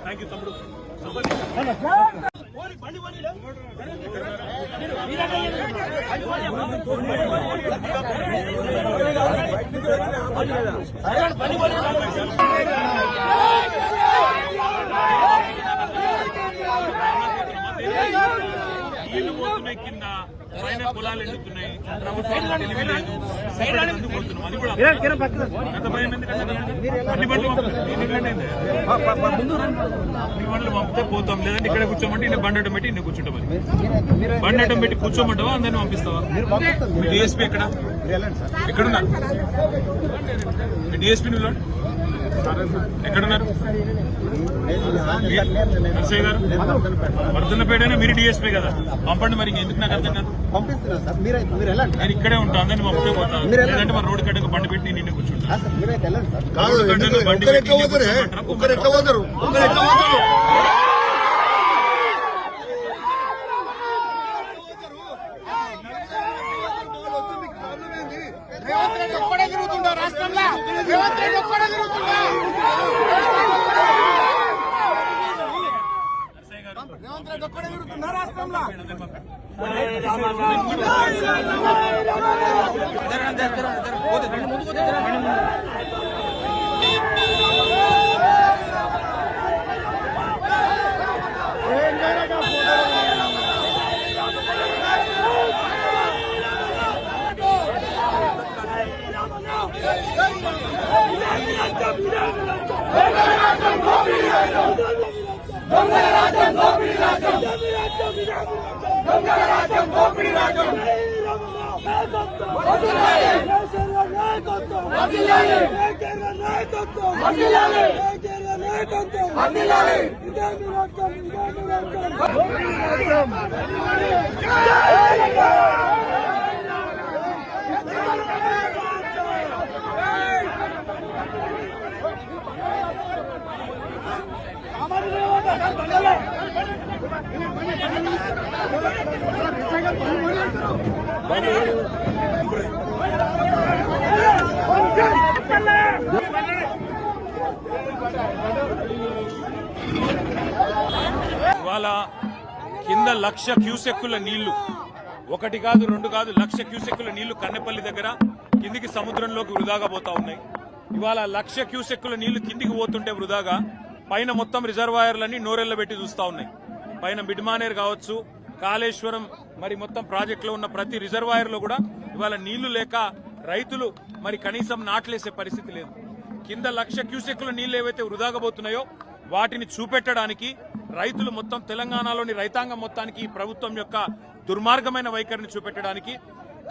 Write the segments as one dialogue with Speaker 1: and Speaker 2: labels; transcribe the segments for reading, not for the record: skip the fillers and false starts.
Speaker 1: Thank you తమ్ముడు. నీళ్లు పోతున్నాయి, కింద పైన పొలాలు ఎండుతున్నాయి, ప్రభుత్వం తెలివి లేదు. అది కూడా గత భయం ఎందుకంటే అన్ని బండ్లు పంపితే పోతాం, లేదంటే ఇక్కడ కూర్చోమంటే ఇన్ని బండటం పెట్టి ఇన్ని కూర్చుంటామని. బండటం పెట్టి కూర్చోమంటావా అందరినీ పంపిస్తావా? మీ డిఎస్పీ ఎక్కడున్నా? మీ డిఎస్పీ నువ్వు ఎక్కడున్నారు? నర్సయ్య గారు వర్ధన్నపేటైనా మీరు డిఎస్పీ కదా, పంపండి. మరి ఎందుకు నాకు అర్థం కాదు. నేను ఇక్కడే ఉంటాను, అందరినీ పంపితే పోతాను, లేదంటే మరి రోడ్డు కట్టకు బండి పెట్టి నిన్ను కూర్చుంటాను.
Speaker 2: రేవంత్ రెడ్డి ఒక్కడే తిరుగుతుండా రాష్ట్రంలో? రేవంత్ రెడ్డి ఒక్కడే తిరుగుతుండా? రేవంత్ రెడ్డి ఒక్కడే తిరుగుతుందా రాష్ట్రంలో?
Speaker 1: ఇవాళ కింద 1,00,000 క్యూసెక్కుల నీళ్లు, ఒకటి కాదు రెండు కాదు 1,00,000 క్యూసెక్కుల నీళ్లు కన్నెపల్లి దగ్గర కిందికి సముద్రంలోకి వృధాగా పోతా ఉన్నాయి. ఇవాళ 1,00,000 క్యూసెక్కుల నీళ్లు కిందికి పోతుంటే వృధాగా పైన మొత్తం రిజర్వాయర్లన్నీ నోరెళ్లబెట్టి చూస్తా ఉన్నాయి. పైన మిడ్మానేర్ కావచ్చు, కాళేశ్వరం, మరి మొత్తం ప్రాజెక్టులో ఉన్న ప్రతి రిజర్వాయర్ లో కూడా ఇవాళ నీళ్లు లేక రైతులు మరి కనీసం నాట్లేసే పరిస్థితి లేదు. కింద 1,00,000 క్యూసెక్కుల నీళ్లు ఏవైతే వృధాగా పోతున్నాయో వాటిని చూపెట్టడానికి రైతులు మొత్తం తెలంగాణలోని రైతాంగం మొత్తానికి ఈ ప్రభుత్వం యొక్క దుర్మార్గమైన వైఖరిని చూపెట్టడానికి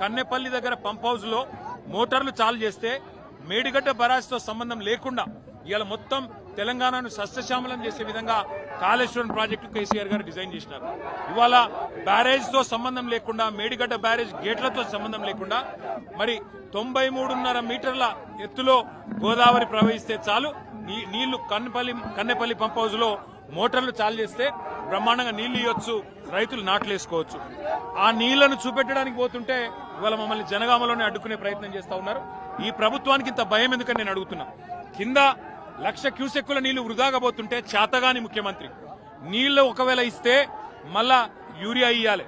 Speaker 1: కన్నెపల్లి దగ్గర పంప్ హౌస్ లో మోటార్లు చాలు చేస్తే మేడిగడ్డ బరాజ్తో సంబంధం లేకుండా ఇవాళ మొత్తం తెలంగాణను సస్యశ్యామలం చేసే విధంగా కాళేశ్వరం ప్రాజెక్టు కేసీఆర్ గారు డిజైన్ చేసినారు. ఇవాళ బ్యారేజ్ తో సంబంధం లేకుండా, మేడిగడ్డ బ్యారేజ్ గేట్లతో సంబంధం లేకుండా మరి 93.5 మీటర్ల ఎత్తులో గోదావరి ప్రవహిస్తే చాలు నీళ్లు కన్నెపల్లి పంప్ హౌస్ లో మోటార్లు చాలు చేస్తే బ్రహ్మాండంగా నీళ్లు ఇవ్వచ్చు, రైతులు నాట్లేసుకోవచ్చు. ఆ నీళ్లను చూపెట్టడానికి పోతుంటే ఇవాళ మమ్మల్ని జనగామలోనే అడ్డుకునే ప్రయత్నం చేస్తా ఉన్నారు. ఈ ప్రభుత్వానికి ఇంత భయం ఎందుకని నేను అడుగుతున్నా. కింద 1,00,000 క్యూసెక్కుల నీళ్లు వృధాగా పోతుంటే చేతగాని ముఖ్యమంత్రి నీళ్లు ఒకవేళ ఇస్తే మళ్ళా యూరియా ఇయ్యాలి,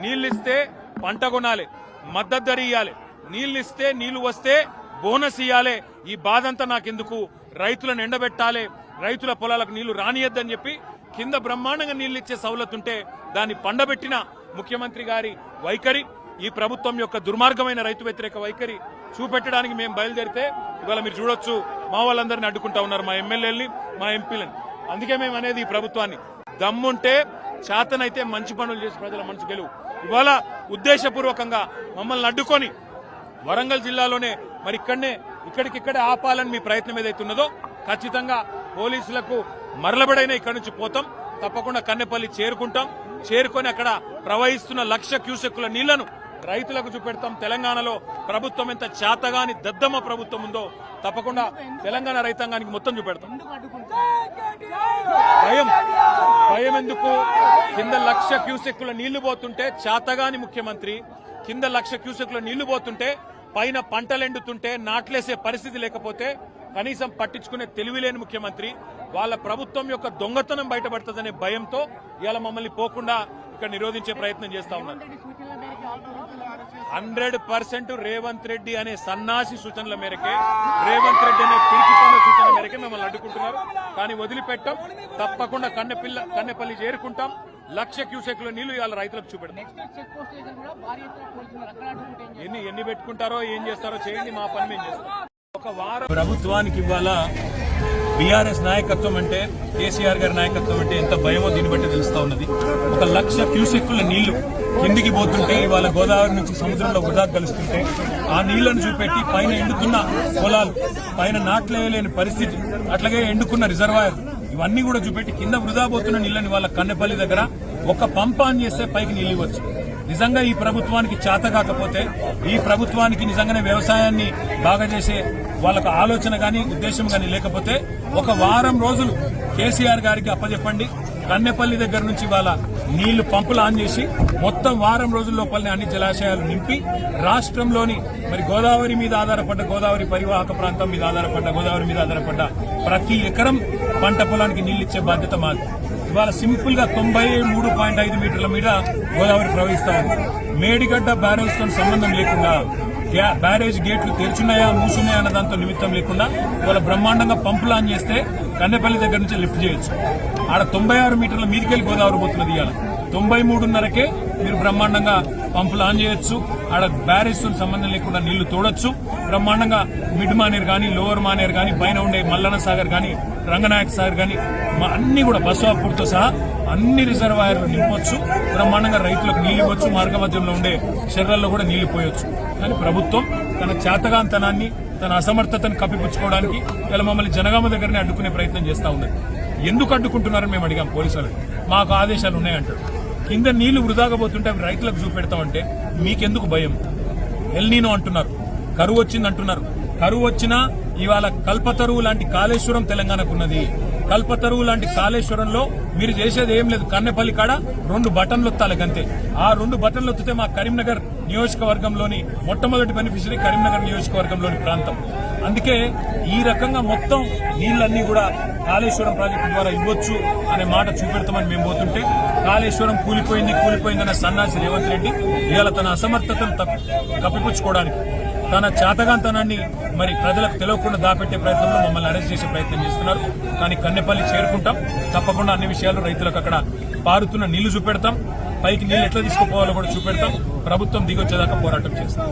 Speaker 1: నీళ్లు ఇస్తే పంట కొనాలి, మద్దతు ధర ఇయ్యాలి, నీళ్లు ఇస్తే నీళ్లు వస్తే బోనస్ ఇయ్యాలి. ఈ బాధంతా నాకెందుకు, రైతులను ఎండబెట్టాలి, రైతుల పొలాలకు నీళ్లు రానియద్దని చెప్పి కింద బ్రహ్మాండంగా నీళ్లు ఇచ్చే సౌలతుంటే దాన్ని పండబెట్టిన ముఖ్యమంత్రి గారి వైఖరి, ఈ ప్రభుత్వం యొక్క దుర్మార్గమైన రైతు వ్యతిరేక వైఖరి చూపెట్టడానికి మేము బయలుదేరితే ఇవాళ మీరు చూడొచ్చు మా వాళ్ళందరినీ అడ్డుకుంటా ఉన్నారు, మా ఎమ్మెల్యేలని, మా ఎంపీలని. అందుకే మేము అనేది ఈ ప్రభుత్వాన్ని దమ్ముంటే చేతనైతే మంచి పనులు చేసి ప్రజల మనసు గెలువు. ఇవాళ ఉద్దేశపూర్వకంగా మమ్మల్ని అడ్డుకొని వరంగల్ జిల్లాలోనే మరి ఇక్కడికిక్కడే ఆపాలని మీ ప్రయత్నం ఏదైతే ఉన్నదో ఖచ్చితంగా పోలీసులకు మరలబడైనా ఇక్కడి నుంచి పోతాం. తప్పకుండా కన్నెపల్లి చేరుకొని అక్కడ ప్రవహిస్తున్న 1,00,000 క్యూసెక్కుల నీళ్లను రైతులకు చూపెడతాం. తెలంగాణలో ప్రభుత్వం ఎంత చేతగాని దద్దమ్మ ప్రభుత్వం ఉందో తప్పకుండా తెలంగాణ రైతాంగానికి మొత్తం చూపెడతాం. భయం ఎందుకు? కింద 1,00,000 క్యూసెక్కుల నీళ్లు పోతుంటే చేతగాని ముఖ్యమంత్రి, కింద 1,00,000 క్యూసెక్కుల నీళ్లు పోతుంటే పైన పంటలు ఎండుతుంటే నాట్లేసే పరిస్థితి లేకపోతే కనీసం పట్టించుకునే తెలివిలేని ముఖ్యమంత్రి వాళ్ళ ప్రభుత్వం యొక్క దొంగతనం బయటపడుతుందనే భయంతో ఇవాళ మమ్మల్ని పోకుండా ఇక్కడ నిరోధించే ప్రయత్నం చేస్తా ఉన్నారు. 100% రేవంత్ రెడ్డి అనే సన్నాసి సూచనల మేరకే, రేవంత్ రెడ్డి అనే పిరికిపోయిన సూచనల మేరకే మిమ్మల్ని అడ్డుకుంటున్నారు. కానీ వదిలిపెట్టాం, తప్పకుండా కన్నెపల్లి చేరుకుంటాం. 1,00,000 క్యూసెక్ల నీళ్లు ఇవాళ రైతులకు చూపెడతాం. ఎన్ని పెట్టుకుంటారో ఏం చేస్తారో చేయండి, మా పని మేము చేస్తాం. ఒక వారం ప్రభుత్వానికి ఇవాళ బీఆర్ఎస్ నాయకత్వం అంటే, కేసీఆర్ గారి నాయకత్వం అంటే ఎంత భయమో దీన్ని బట్టి తెలుస్తా ఉన్నది. 1,00,000 క్యూసెక్కుల నీళ్లు కిందికి పోతుంటే, ఇవాళ గోదావరి నుంచి సముద్రంలో వృధా కలుస్తుంటే ఆ నీళ్లను చూపెట్టి పైన ఎండుతున్న పొలాలు, పైన నాట్లేయలేని పరిస్థితి, అట్లాగే ఎండుకున్న రిజర్వాయర్, ఇవన్నీ కూడా చూపెట్టి కింద వృధా పోతున్న నీళ్ళని వాళ్ళ కన్నెపల్లి దగ్గర ఒక పంప్ ఆన్ చేస్తే పైకి నీళ్ళు ఇవ్వచ్చు. నిజంగా ఈ ప్రభుత్వానికి చేత కాకపోతే, ఈ ప్రభుత్వానికి నిజంగానే వ్యవసాయాన్ని బాగా చేసే వాళ్ళకు ఆలోచన గాని ఉద్దేశం గాని లేకపోతే ఒక వారం రోజులు కేసీఆర్ గారికి అప్పచెప్పండి. కన్నెపల్లి దగ్గర నుంచి వాళ్ళ నీళ్లు పంపులు ఆన్ చేసి మొత్తం వారం రోజుల లోపలనే అన్ని జలాశయాలు నింపి రాష్ట్రంలోని మరి గోదావరి మీద ఆధారపడ్డ, గోదావరి పరివాహక ప్రాంతం మీద ఆధారపడ్డ, గోదావరి మీద ఆధారపడ్డ ప్రతి ఎకరం పంట పొలానికి నీళ్లు ఇచ్చే బాధ్యత మాది. ఇవాళ సింపుల్ గా 93.5 మీటర్ల మీద గోదావరి ప్రవహిస్తా ఉంది. మేడిగడ్డ బ్యారేజ్ తో సంబంధం లేకుండా, బ్యారేజ్ గేట్లు తెరుచున్నాయా మూసున్నాయా అన్న దాంతో నిమిత్తం లేకుండా ఇవాళ బ్రహ్మాండంగా పంపులు ఆన్ చేస్తే కన్నెపల్లి దగ్గర నుంచి లిఫ్ట్ చేయొచ్చు. ఆడ 96 మీటర్ల మీదికెళ్లి గోదావరి పోతున్నది. ఇవాళ 93.5కే మీరు బ్రహ్మాండంగా పంపులు ఆన్ చేయొచ్చు. ఆడ బ్యారేజ్ తో సంబంధం లేకుండా నీళ్లు తోడొచ్చు. బ్రహ్మాండంగా మిడ్ మానేర్ గానీ, లోవర్ మానేర్ గానీ, పైన ఉండే మల్లన్న సాగర్ గానీ, రంగనాయక సాగర్ గానీ, అన్ని కూడా బస్వాపూర్తో సహా అన్ని రిజర్వాయర్లు నింపొచ్చు. బ్రహ్మాండంగా రైతులకు నీళ్లు ఇవ్వచ్చు. మార్గ మధ్యంలో ఉండే చెర్రల్లో కూడా నీళ్లు పోయొచ్చు. కానీ ప్రభుత్వం తన చేతగాంతనాన్ని, తన అసమర్థతను కప్పిపుచ్చుకోవడానికి ఇలా మమ్మల్ని జనగామ దగ్గరనే అడ్డుకునే ప్రయత్నం చేస్తా ఉన్నది. ఎందుకు అడ్డుకుంటున్నారని మేము అడిగాం పోలీసులు. మాకు ఆదేశాలు ఉన్నాయంటారు. కింద నీళ్లు వృధాగా పోతుంటే అవి రైతులకు చూపెడతామంటే మీకెందుకు భయం? ఎల్నీనో అంటున్నారు, కరువు వచ్చింది అంటున్నారు. కరువు వచ్చినా ఇవాళ కల్పతరువు లాంటి కాళేశ్వరం తెలంగాణకున్నది. కల్పతరువు లాంటి కాళేశ్వరంలో మీరు చేసేది ఏం లేదు. కన్నెపల్లి కాడ 2 బటన్లు ఒత్తాలి అంతే. ఆ 2 బటన్లు ఒత్తితే మా కరీంనగర్ నియోజకవర్గంలోని మొట్టమొదటి బెనిఫిషరీ కరీంనగర్ నియోజకవర్గంలోని ప్రాంతం. అందుకే ఈ రకంగా మొత్తం నీళ్లన్నీ కూడా కాళేశ్వరం ప్రాజెక్టు ద్వారా ఇవ్వచ్చు అనే మాట చూపెడతామని మేము పోతుంటే, కాళేశ్వరం కూలిపోయిందన్న సన్నాసి రేవంత్ రెడ్డి ఇవాళ తన అసమర్థతను కప్పిపుచ్చుకోవడానికి, తన చేతగాంతనాన్ని మరి ప్రజలకు తెలియకుండా దాపెట్టే ప్రయత్నంలో మమ్మల్ని అరెస్ట్ చేసే ప్రయత్నం చేస్తున్నారు. కానీ కన్నెపల్లి చేరుకుంటాం. తప్పకుండా అన్ని విషయాలు రైతులకు అక్కడ పారుతున్న నీళ్లు చూపెడతాం. పైకి నీళ్లు ఎట్లా తీసుకుపోవాలో కూడా చూపెడతాం. ప్రభుత్వం దిగొచ్చేదాకా పోరాటం చేస్తాం.